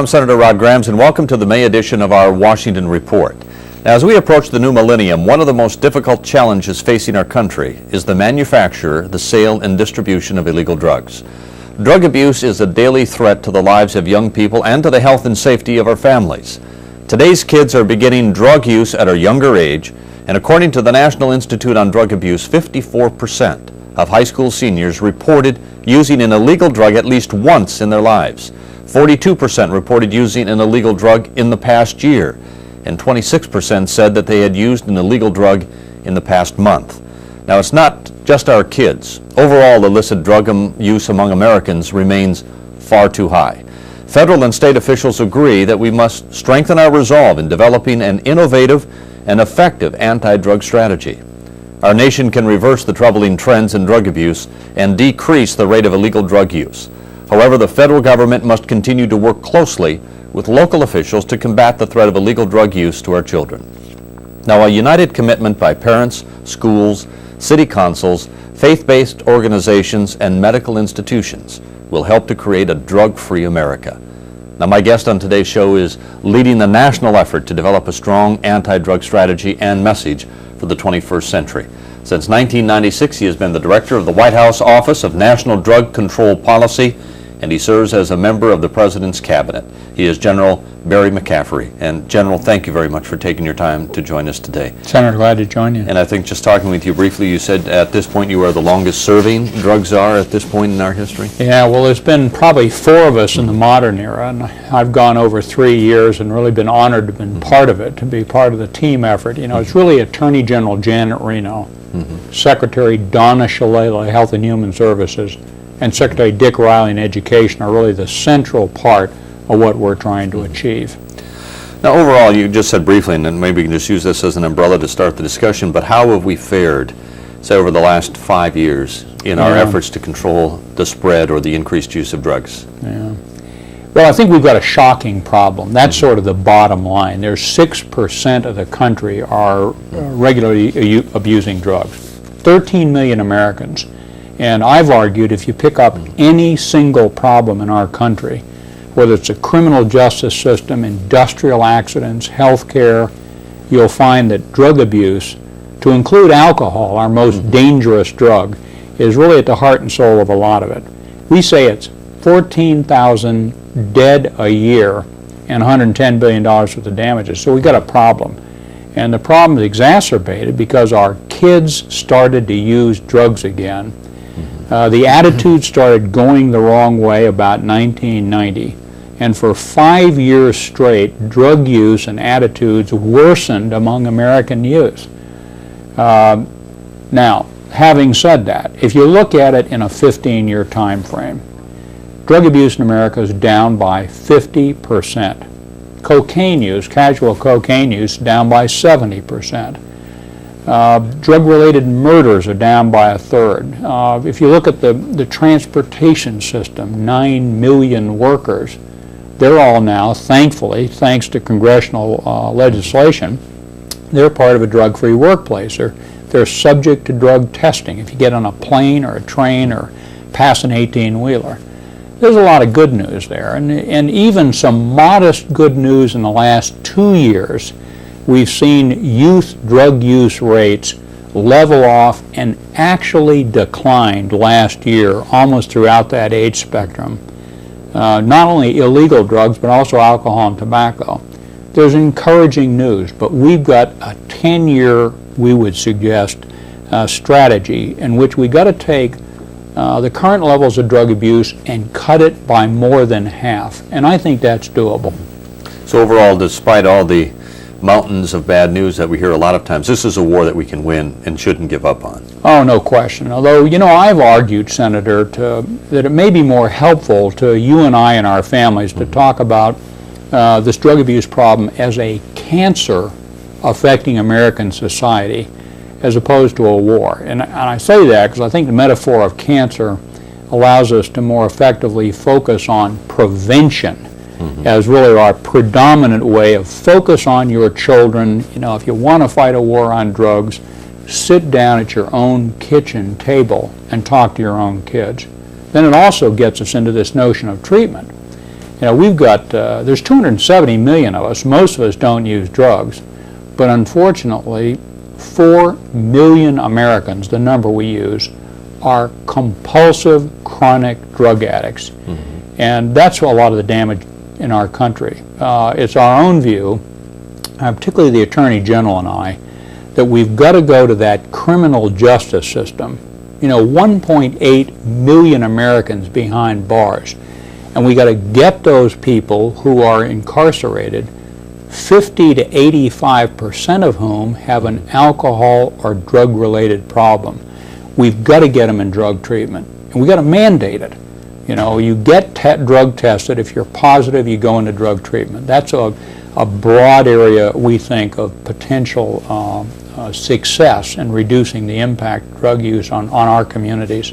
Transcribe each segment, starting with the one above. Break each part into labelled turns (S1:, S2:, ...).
S1: I'm Senator Rod Grams, and welcome to the May edition of our Washington Report. Now, as we approach the new millennium, one of the most difficult challenges facing our country is the manufacture, the sale, and distribution of illegal drugs. Drug abuse is a daily threat to the lives of young people and to the health and safety of our families. Today's kids are beginning drug use at a younger age, and according to the National Institute on Drug Abuse, 54% of high school seniors reported using an illegal drug at least once in their lives. 42% reported using an illegal drug in the past year, and 26% said that they had used an illegal drug in the past month. Now, it's not just our kids. Overall, illicit drug use among Americans remains far too high. Federal and state officials agree that we must strengthen our resolve in developing an innovative and effective anti-drug strategy. Our nation can reverse the troubling trends in drug abuse and decrease the rate of illegal drug use. However, the federal government must continue to work closely with local officials to combat the threat of illegal drug use to our children. Now, a united commitment by parents, schools, city councils, faith-based organizations, and medical institutions will help to create a drug-free America. Now, my guest on today's show is leading the national effort to develop a strong anti-drug strategy and message for the 21st century. Since 1996, he has been the director of the White House Office of National Drug Control Policy, and he serves as a member of the President's Cabinet. He is General Barry McCaffery. And General, thank you very much for taking your time to join us today.
S2: Senator, glad to join you.
S1: And I think just talking with you briefly, you said at this point you are the longest serving drug czar at this point in our history?
S2: Yeah, well, there's been probably 4 of us in the modern era, and I've gone over 3 years and really been honored to have been part of it, to be part of the team effort. You know, it's really Attorney General Janet Reno, Secretary Donna Shalala, Health and Human Services, and Secretary Dick Riley in Education are really the central part of what we're trying to achieve.
S1: Now, overall, you just said briefly, and then maybe we can just use this as an umbrella to start the discussion, but how have we fared, say, over the last 5 years in our efforts to control the spread or the increased use of drugs?
S2: Yeah. Well, I think we've got a shocking problem. That's sort of the bottom line. There's 6% of the country are regularly abusing drugs. 13 million Americans. And I've argued if you pick up any single problem in our country, whether it's a criminal justice system, industrial accidents, health care, you'll find that drug abuse, to include alcohol, our most dangerous drug, is really at the heart and soul of a lot of it. We say it's 14,000 dead a year and $110 billion worth of damages. So we've got a problem. And the problem is exacerbated because our kids started to use drugs again. The attitude started going the wrong way about 1990, and for 5 years straight, drug use and attitudes worsened among American youth. Now, having said that, if you look at it in a 15-year time frame, drug abuse in America is down by 50%. Cocaine use, casual cocaine use, down by 70%. Drug-related murders are down by 1/3. If you look at the transportation system, 9 million workers, they're all now, thankfully, thanks to congressional legislation, they're part of a drug-free workplace. They're subject to drug testing if you get on a plane or a train or pass an 18-wheeler. There's a lot of good news there, and even some modest good news in the last 2 years. We've seen youth drug use rates level off and actually declined last year almost throughout that age spectrum. Not only illegal drugs, but also alcohol and tobacco. There's encouraging news, but we've got a 10-year, we would suggest, strategy in which we got to take the current levels of drug abuse and cut it by more than half. And I think that's doable.
S1: So overall, despite all the mountains of bad news that we hear a lot of times, this is a war that we can win and shouldn't give up on.
S2: Oh, no question. Although, you know, I've argued, Senator, that it may be more helpful to you and I and our families to talk about this drug abuse problem as a cancer affecting American society as opposed to a war. And I say that because I think the metaphor of cancer allows us to more effectively focus on prevention as really our predominant way of focus on your children. You know, if you want to fight a war on drugs, sit down at your own kitchen table and talk to your own kids. Then it also gets us into this notion of treatment. we've got, there's 270 million of us. Most of us don't use drugs, but unfortunately, 4 million Americans, the number we use, are compulsive chronic drug addicts. Mm-hmm. And that's a lot of the damage in our country. It's our own view, particularly the Attorney General and I, that we've got to go to that criminal justice system. 1.8 million Americans behind bars. And we got to get those people who are incarcerated, 50 to 85% of whom have an alcohol or drug-related problem. We've got to get them in drug treatment, and we've got to mandate it. You get drug tested. If you're positive, you go into drug treatment. That's a broad area, we think, of potential success in reducing the impact of drug use on our communities.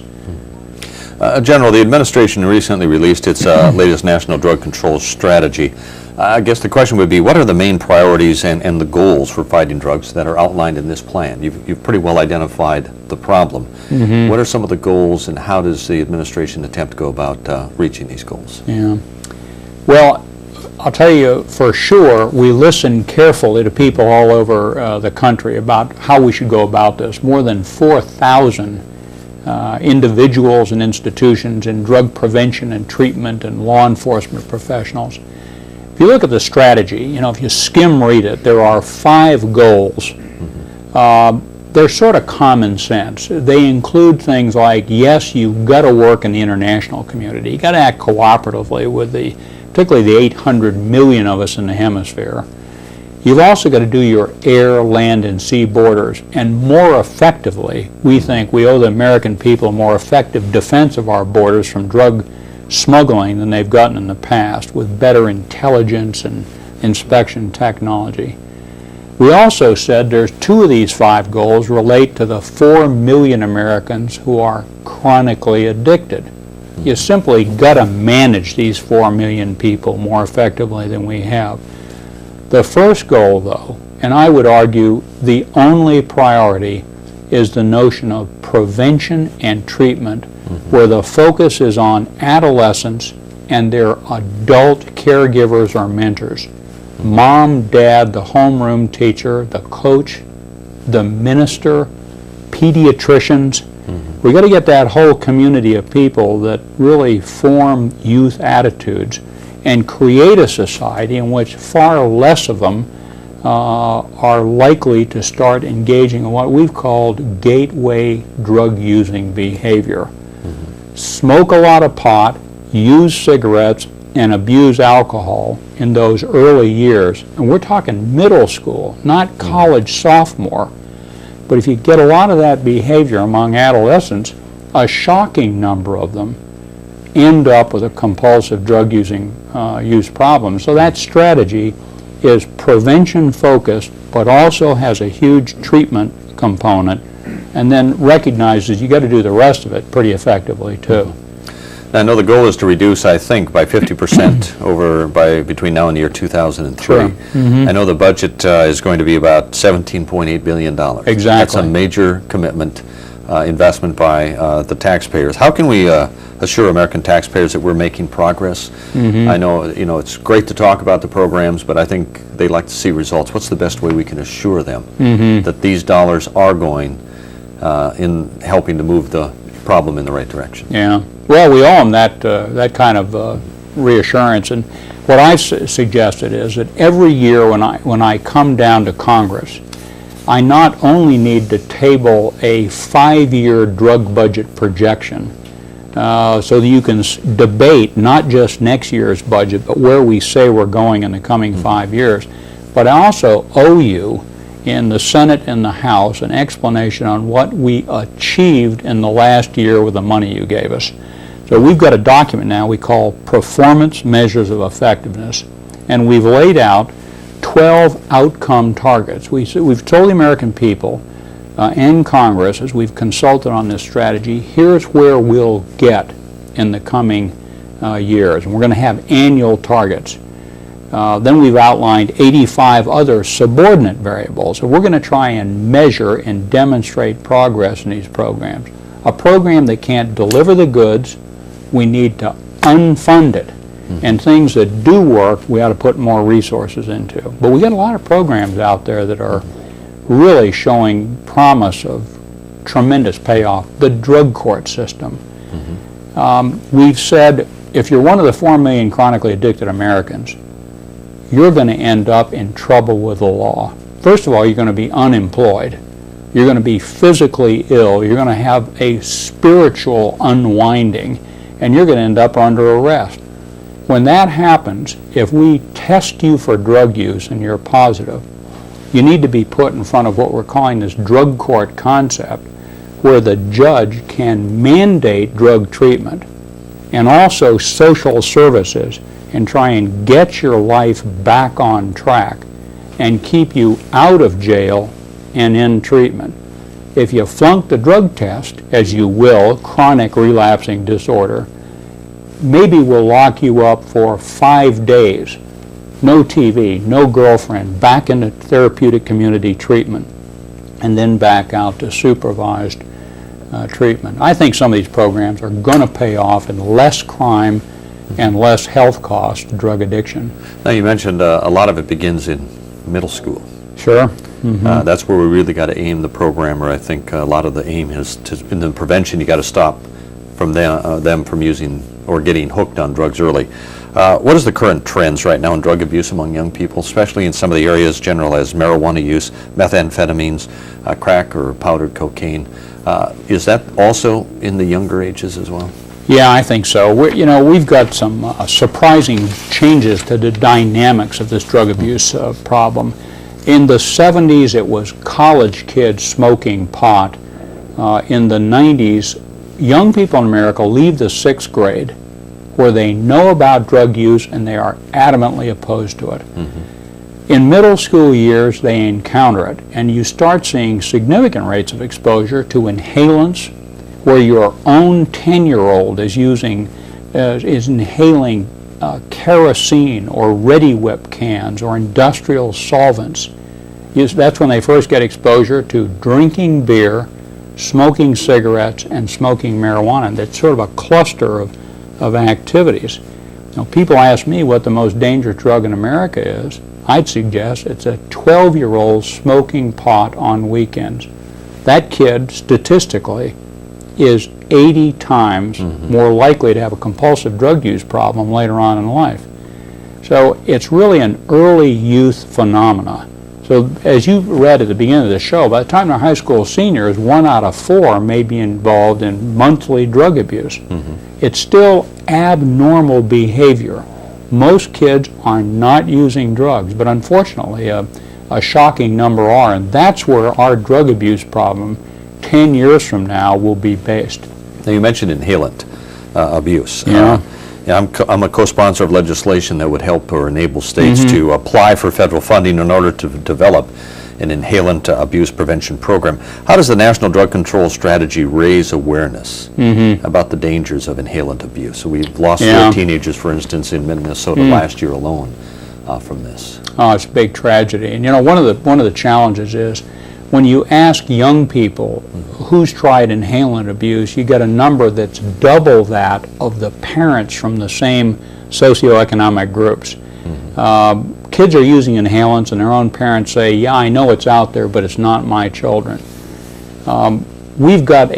S1: General, the administration recently released its latest national drug control strategy. I guess the question would be, what are the main priorities and the goals for fighting drugs that are outlined in this plan? You've pretty well identified the problem. Mm-hmm. What are some of the goals, and how does the administration attempt to go about reaching these goals?
S2: Yeah. Well, I'll tell you for sure, we listen carefully to people all over the country about how we should go about this. More than 4,000 individuals and institutions in drug prevention and treatment and law enforcement professionals. If you look at the strategy, if you skim read it, there are 5 goals. They're sort of common sense. They include things like, yes, you've got to work in the international community. You've got to act cooperatively with particularly the 800 million of us in the hemisphere. You've also got to do your air, land, and sea borders, and more effectively, we think we owe the American people a more effective defense of our borders from drug smuggling than they've gotten in the past, with better intelligence and inspection technology. We also said there's 2 of these 5 goals relate to the 4 million Americans who are chronically addicted. You simply got to manage these 4 million people more effectively than we have. The first goal, though, and I would argue the only priority, is the notion of prevention and treatment, where the focus is on adolescents and their adult caregivers or mentors. Mom, dad, the homeroom teacher, the coach, the minister, pediatricians. We've got to get that whole community of people that really form youth attitudes and create a society in which far less of them are likely to start engaging in what we've called gateway drug-using behavior. Smoke a lot of pot, use cigarettes, and abuse alcohol in those early years. And we're talking middle school, not college sophomore. But if you get a lot of that behavior among adolescents, a shocking number of them end up with a compulsive drug use problem. So that strategy is prevention focused, but also has a huge treatment component, and then recognizes you got to do the rest of it pretty effectively too.
S1: Now, I know the goal is to reduce, I think, by 50% between now and the year 2003.
S2: Sure. Mm-hmm.
S1: I know the budget is going to be about $17.8 billion.
S2: Exactly.
S1: That's a major commitment, investment by the taxpayers. How can we assure American taxpayers that we're making progress? Mm-hmm. I know, it's great to talk about the programs, but I think they like to see results. What's the best way we can assure them that these dollars are going in helping to move the problem in the right direction?
S2: Yeah. Well, we owe them that kind of reassurance, and what I've suggested is that every year when I come down to Congress, I not only need to table a 5-year drug budget projection so that you can debate not just next year's budget, but where we say we're going in the coming 5 years, but I also owe you in the Senate and the House an explanation on what we achieved in the last year with the money you gave us. So we've got a document now we call Performance Measures of Effectiveness, and we've laid out 12 outcome targets. We've told the American people and Congress, as we've consulted on this strategy, here's where we'll get in the coming years, and we're going to have annual targets. Then we've outlined 85 other subordinate variables. So we're going to try and measure and demonstrate progress in these programs. A program that can't deliver the goods, we need to unfund it. And things that do work, we ought to put more resources into. But we got a lot of programs out there that are really showing promise of tremendous payoff. The drug court system. We've said if you're one of the 4 million chronically addicted Americans, you're going to end up in trouble with the law. First of all, you're going to be unemployed. You're going to be physically ill. You're going to have a spiritual unwinding, and you're going to end up under arrest. When that happens, if we test you for drug use and you're positive, you need to be put in front of what we're calling this drug court concept, where the judge can mandate drug treatment and also social services and try and get your life back on track and keep you out of jail and in treatment. If you flunk the drug test, as you will, chronic relapsing disorder, maybe we'll lock you up for 5 days, no TV, no girlfriend, back into therapeutic community treatment, and then back out to supervised treatment. I think some of these programs are going to pay off in less crime and less health costs to drug addiction.
S1: Now, you mentioned a lot of it begins in middle school.
S2: Sure.
S1: That's where we really got to aim the program, or I think a lot of the aim is in the prevention. You got to stop from them from using or getting hooked on drugs early. What is the current trends right now in drug abuse among young people, especially in some of the areas general as marijuana use, methamphetamines, crack or powdered cocaine? Is that also in the younger ages as well?
S2: Yeah, I think so. We've got some surprising changes to the dynamics of this drug abuse problem. In the 70s, it was college kids smoking pot. In the 90s, young people in America leave the 6th grade where they know about drug use and they are adamantly opposed to it. In middle school years, they encounter it, and you start seeing significant rates of exposure to inhalants, where your own 10-year-old is inhaling kerosene or Ready Whip cans or industrial solvents. That's when they first get exposure to drinking beer, smoking cigarettes, and smoking marijuana. That's sort of a cluster of activities. Now, people ask me what the most dangerous drug in America is. I'd suggest it's a 12-year-old smoking pot on weekends. That kid, statistically, is 80 times more likely to have a compulsive drug use problem later on in life. So it's really an early youth phenomena. So as you read at the beginning of the show, by the time they're high school seniors, 1 out of 4 may be involved in monthly drug abuse. It's still abnormal behavior. Most kids are not using drugs, but unfortunately a shocking number are, and that's where our drug abuse problem 10 years from now will be based.
S1: Now, you mentioned inhalant abuse.
S2: Yeah.
S1: I'm a co-sponsor of legislation that would help or enable states to apply for federal funding in order to develop an inhalant abuse prevention program. How does the National Drug Control Strategy raise awareness about the dangers of inhalant abuse? So we've lost 4 teenagers, for instance, in Minnesota last year alone from this.
S2: Oh, it's a big tragedy. And one of the challenges is when you ask young people who's tried inhalant abuse, you get a number that's double that of the parents from the same socioeconomic groups. Kids are using inhalants and their own parents say, yeah, I know it's out there, but it's not my children. We've got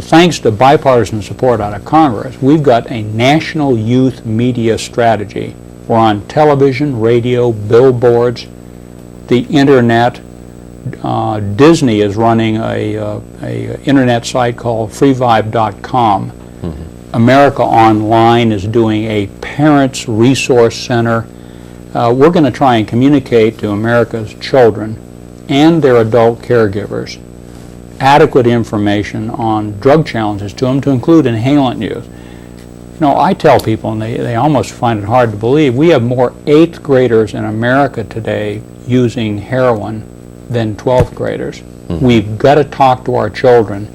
S2: thanks to bipartisan support out of Congress, we've got a national youth media strategy. We're on television, radio, billboards, the internet. Disney is running a internet site called freevibe.com. America Online is doing a parents resource center. We're going to try and communicate to America's children and their adult caregivers adequate information on drug challenges to them, to include inhalant use. I tell people, and they almost find it hard to believe, we have more 8th graders in America today using heroin than 12th graders. We've got to talk to our children,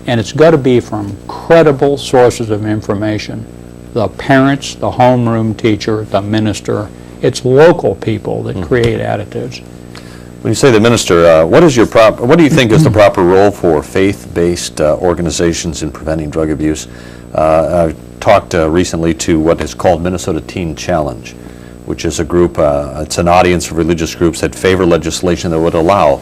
S2: and it's got to be from credible sources of information. The parents, the homeroom teacher, the minister. It's local people that create attitudes.
S1: When you say the minister, what do you think is the proper role for faith-based organizations in preventing drug abuse? I talked recently to what is called Minnesota Teen Challenge, which is a group, it's an audience of religious groups that favor legislation that would allow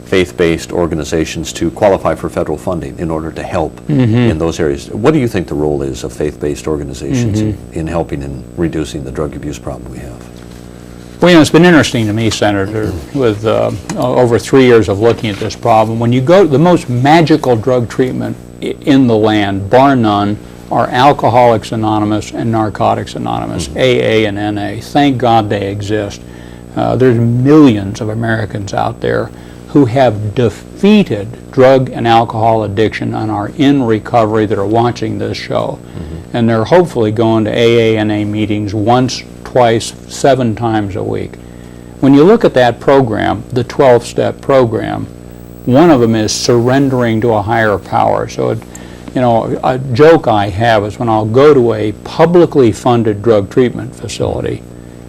S1: faith-based organizations to qualify for federal funding in order to help in those areas. What do you think the role is of faith-based organizations in helping in reducing the drug abuse problem we have?
S2: Well, you know, it's been interesting to me, Senator, with over 3 years of looking at this problem. When you go to the most magical drug treatment in the land, bar none, are Alcoholics Anonymous and Narcotics Anonymous, AA and NA. Thank God they exist. There's millions of Americans out there who have defeated drug and alcohol addiction and are in recovery that are watching this show. And they're hopefully going to AA and NA meetings once, twice, 7 times a week. When you look at that program, the 12-step program, one of them is surrendering to a higher power. So, you know, a joke I have is when I'll go to a publicly funded drug treatment facility,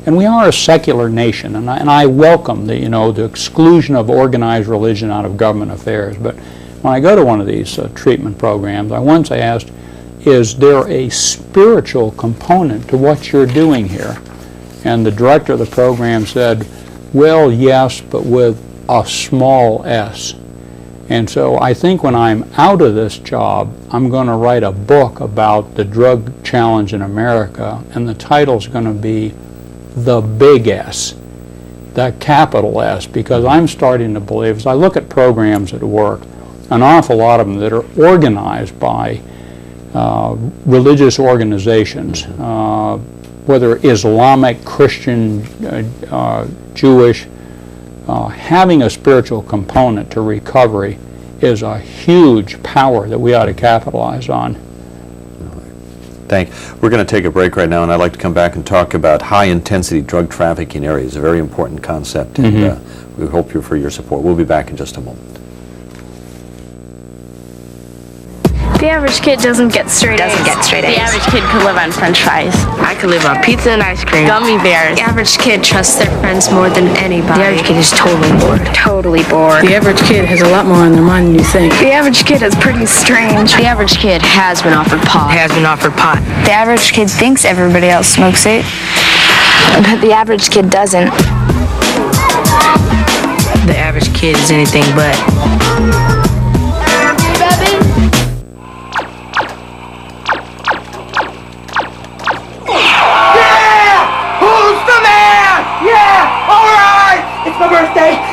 S2: and we are a secular nation, and I welcome the, you know, the exclusion of organized religion out of government affairs. But when I go to one of these treatment programs, I once asked, is there a spiritual component to what you're doing here? And the director of the program said, well, yes, but with a small s. And so I think when I'm out of this job, I'm going to write a book about the drug challenge in America, and the title's going to be The Big S, the capital S, because I'm starting to believe, as I look at programs that work, an awful lot of them that are organized by religious organizations, whether Islamic, Christian, Jewish, having a spiritual component to recovery is a huge power that we ought to capitalize on.
S1: We're going to take a break right now, and I'd like to come back and talk about high-intensity drug trafficking areas, a very important concept, and we hope for your support. We'll be back in just a moment.
S3: The average kid doesn't get straight A's.
S4: The average kid could live on French fries.
S5: I could live on pizza and ice cream.
S4: Gummy bears.
S3: The average kid trusts their friends more than anybody.
S5: The average kid is totally bored.
S3: Totally bored.
S6: The average kid has a lot more on their mind than you think.
S3: The average kid is pretty strange.
S4: The average kid has been offered pot.
S3: The average kid thinks everybody else smokes it, but the average kid doesn't.
S5: The average kid is anything but.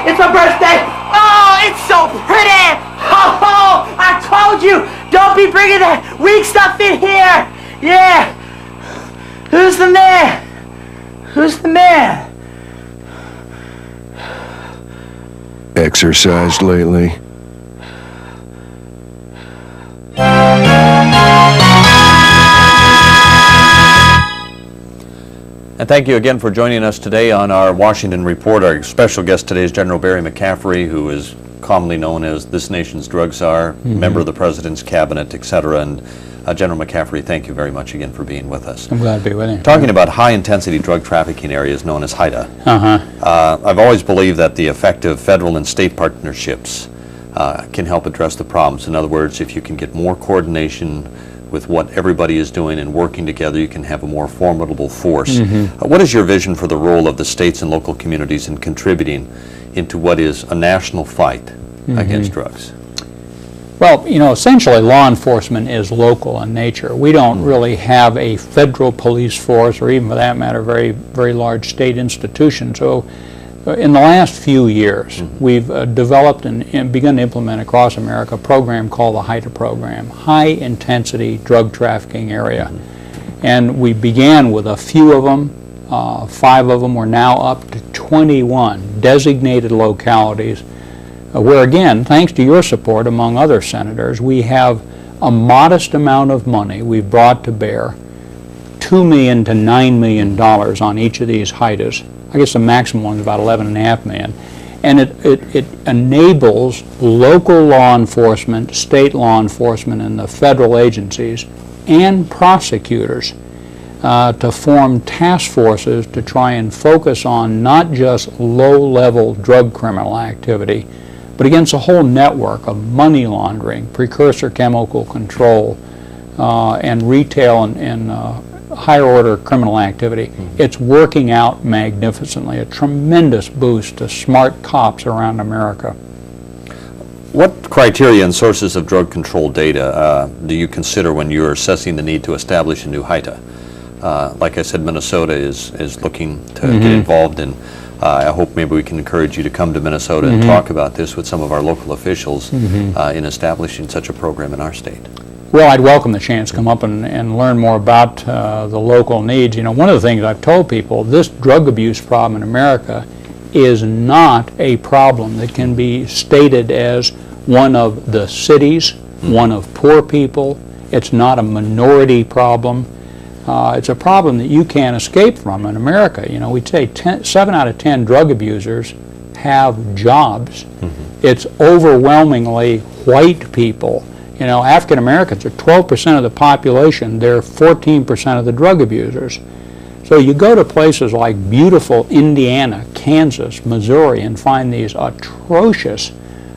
S7: It's my birthday! Oh, it's so pretty! Oh, I told you! Don't be bringing that weak stuff in here! Yeah! Who's the man? Who's the man?
S8: Exercised lately?
S1: And thank you again for joining us today on our Washington Report. Our special guest today is General Barry McCaffery, who is commonly known as this nation's drug czar, member of the President's cabinet, etc. And General McCaffery, thank you very much again for being with us.
S2: I'm glad to be with you.
S1: Talking about high-intensity drug trafficking areas known as HIDA. I've always believed that the effective federal and state partnerships can help address the problems. In other words, if you can get more coordination with what everybody is doing and working together, you can have a more formidable force. What is your vision for the role of the states and local communities in contributing into what is a national fight against drugs?
S2: Well, you know, essentially law enforcement is local in nature. We don't really have a federal police force, or even for that matter, very large state institution. So in the last few years, we've developed and begun to implement across America a program called the HIDA program, High Intensity Drug Trafficking Area. And we began with a few of them, 5 of them. We're now up to 21 designated localities where, again, thanks to your support, among other senators, we have a modest amount of money we've brought to bear, $2 million to $9 million on each of these HIDAs. I guess the maximum one is about $11.5 million. And it enables local law enforcement, state law enforcement, and the federal agencies and prosecutors to form task forces to try and focus on not just low-level drug criminal activity, but against a whole network of money laundering, precursor chemical control, and retail and higher order criminal activity. It's working out magnificently, a tremendous boost to smart cops around America.
S1: What criteria and sources of drug control data do you consider when you're assessing the need to establish a new HITA? Like I said, Minnesota is looking to get involved, and I hope maybe we can encourage you to come to Minnesota and talk about this with some of our local officials in establishing such a program in our state.
S2: Well, I'd welcome the chance to come up and learn more about the local needs. You know, one of the things I've told people, this drug abuse problem in America is not a problem that can be stated as one of the cities, one of poor people. It's not a minority problem. It's a problem that you can't escape from in America. You know, we'd say 7 out of 10 drug abusers have jobs. It's overwhelmingly white people. You know, African Americans are 12% of the population. They're 14% of the drug abusers. So you go to places like beautiful Indiana, Kansas, Missouri, and find these atrocious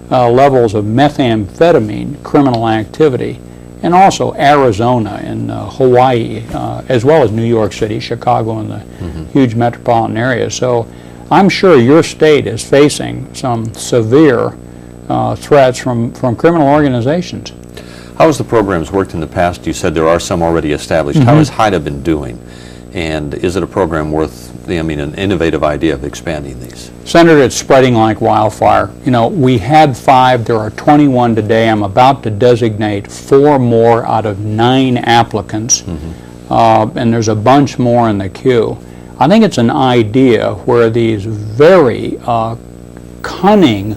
S2: levels of methamphetamine criminal activity, and also Arizona and Hawaii, as well as New York City, Chicago, and the huge metropolitan areas. So I'm sure your state is facing some severe threats from criminal organizations.
S1: How has the programs worked in the past? You said there are some already established. How has HITA been doing? And is it a program worth, an innovative idea of expanding these?
S2: Senator, it's spreading like wildfire. You know, we had 5, there are 21 today. I'm about to designate 4 more out of 9 applicants, and there's a bunch more in the queue. I think it's an idea where these very cunning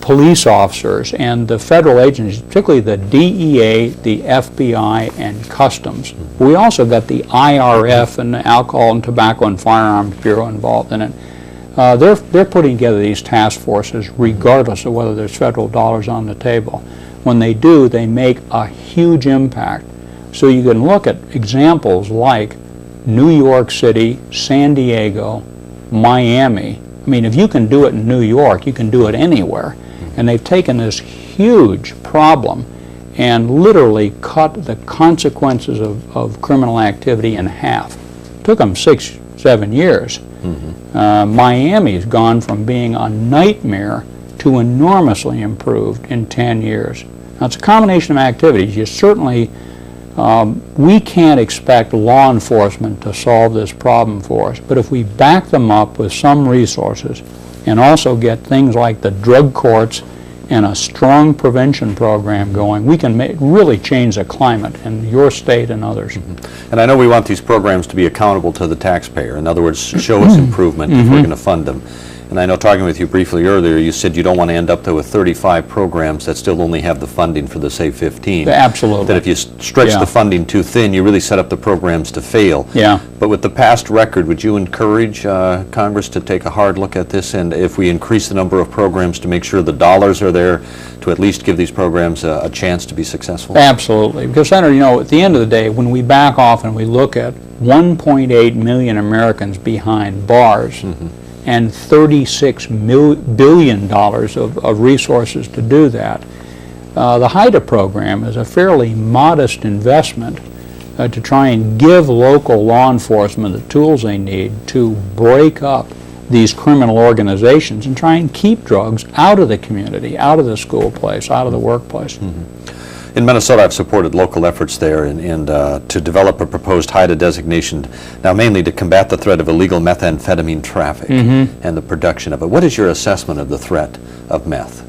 S2: police officers and the federal agencies, particularly the DEA, the FBI, and Customs. We also got the IRF and the Alcohol and Tobacco and Firearms Bureau involved in it. They're putting together these task forces regardless of whether there's federal dollars on the table. When they do, they make a huge impact. So you can look at examples like New York City, San Diego, Miami. I mean, if you can do it in New York, you can do it anywhere. And they've taken this huge problem and literally cut the consequences of criminal activity in half. It took them 6-7 years. Miami's gone from being a nightmare to enormously improved in 10 years. Now, it's a combination of activities. You certainly, we can't expect law enforcement to solve this problem for us, but if we back them up with some resources and also get things like the drug courts and a strong prevention program going, we can really change the climate in your state and others.
S1: And I know we want these programs to be accountable to the taxpayer. In other words, show us improvement if we're going to fund them. And I know, talking with you briefly earlier, you said you don't want to end up there with 35 programs that still only have the funding for the, say, 15.
S2: Absolutely.
S1: That if you stretch the funding too thin, you really set up the programs to fail. But with the past record, would you encourage Congress to take a hard look at this, and if we increase the number of programs, to make sure the dollars are there to at least give these programs a chance to be successful?
S2: Absolutely. Because, Senator, you know, at the end of the day, when we back off and we look at 1.8 million Americans behind bars, and $36 billion of resources to do that. The HITA program is a fairly modest investment to try and give local law enforcement the tools they need to break up these criminal organizations and try and keep drugs out of the community, out of the school place, out of the workplace.
S1: In Minnesota, I've supported local efforts there and to develop a proposed HITA designation, now mainly to combat the threat of illegal methamphetamine traffic and the production of it. What is your assessment of the threat of meth?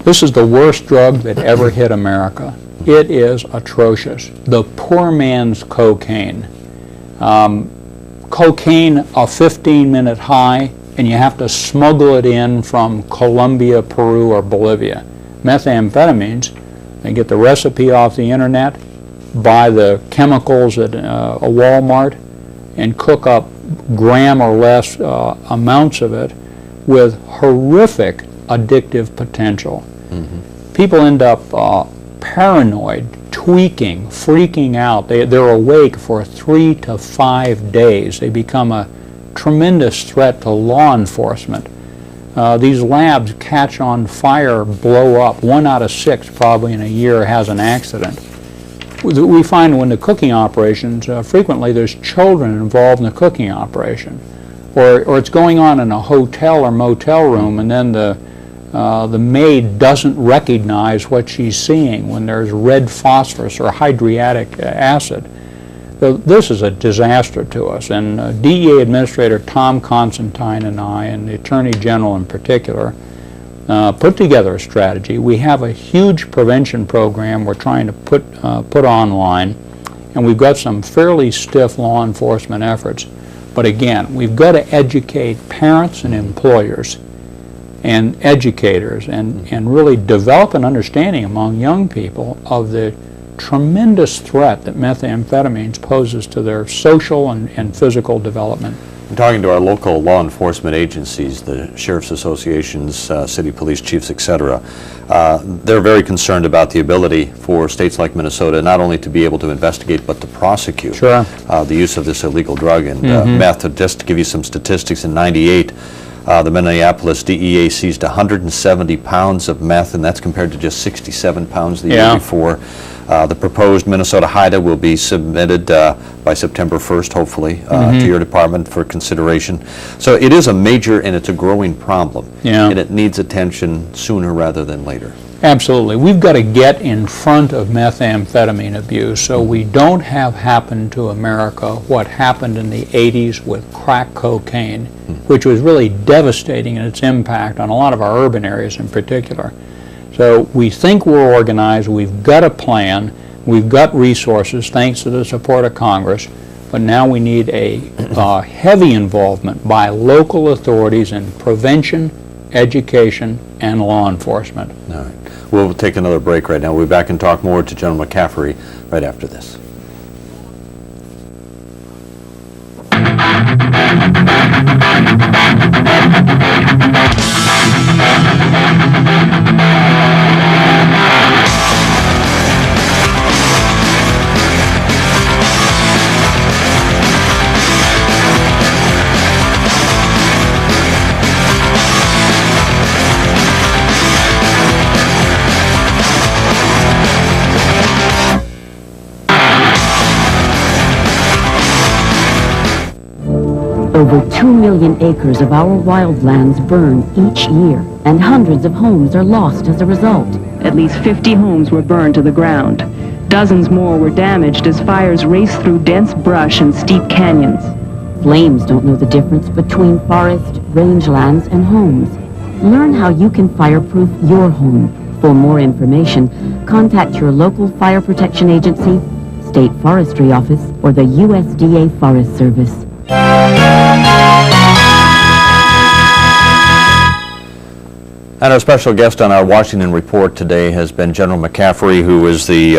S2: This is the worst drug that ever hit America. It is atrocious. The poor man's cocaine. Cocaine, a 15-minute high, and you have to smuggle it in from Colombia, Peru, or Bolivia. Methamphetamines, they get the recipe off the internet, buy the chemicals at a Walmart, and cook up gram or less amounts of it with horrific addictive potential. People end up paranoid, tweaking, freaking out. They're awake for 3 to 5 days. They become a tremendous threat to law enforcement. These labs catch on fire, blow up. 1 out of 6 probably in a year has an accident. we find when the cooking operations, frequently there's children involved in the cooking operation. Or it's going on in a hotel or motel room, and then the maid doesn't recognize what she's seeing when there's red phosphorus or hydriatic acid. So this is a disaster to us, and DEA Administrator Tom Constantine and I, and the Attorney General in particular, put together a strategy. We have a huge prevention program we're trying to put online, and we've got some fairly stiff law enforcement efforts. But again, we've got to educate parents and employers and educators and really develop an understanding among young people of the tremendous threat that methamphetamines poses to their social and physical development.
S1: I'm talking to our local law enforcement agencies, the sheriff's associations, city police chiefs, etc. They're very concerned about the ability for states like Minnesota not only to be able to investigate but to prosecute the use of this illegal drug. And meth, just to give you some statistics, in '98 the Minneapolis DEA seized 170 pounds of meth, and that's compared to just 67 pounds the year before. The proposed Minnesota HIDA will be submitted by September 1st, hopefully, to your department for consideration. So it is a major and it's a growing problem, and it needs attention sooner rather than later.
S2: Absolutely. We've got to get in front of methamphetamine abuse so we don't have happen to America what happened in the 80s with crack cocaine, which was really devastating in its impact on a lot of our urban areas in particular. So we think we're organized, we've got a plan, we've got resources thanks to the support of Congress, but now we need a heavy involvement by local authorities in prevention, education, and law enforcement.
S1: All right. We'll take another break right now. We'll be back and talk more to General McCaffery right after this.
S8: Over 2 million acres of our wildlands burn each year, and hundreds of homes are lost as a result.
S9: At least 50 homes were burned to the ground. Dozens more were damaged as fires raced through dense brush and steep canyons.
S8: Flames don't know the difference between forest, rangelands, and homes. Learn how you can fireproof your home. For more information, contact your local fire protection agency, state forestry office, or the USDA Forest Service.
S1: And our special guest on our Washington Report today has been General McCaffery, who is the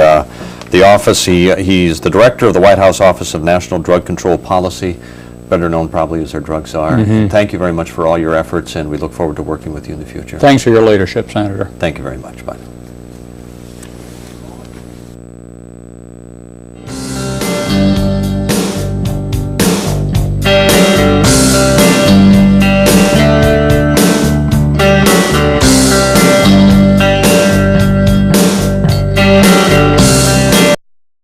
S1: office. He's the director of the White House Office of National Drug Control Policy, better known probably as our drug czar. Thank you very much for all your efforts, and we look forward to working with you in the future.
S2: Thanks for your leadership, Senator.
S1: Thank you very much. Bye.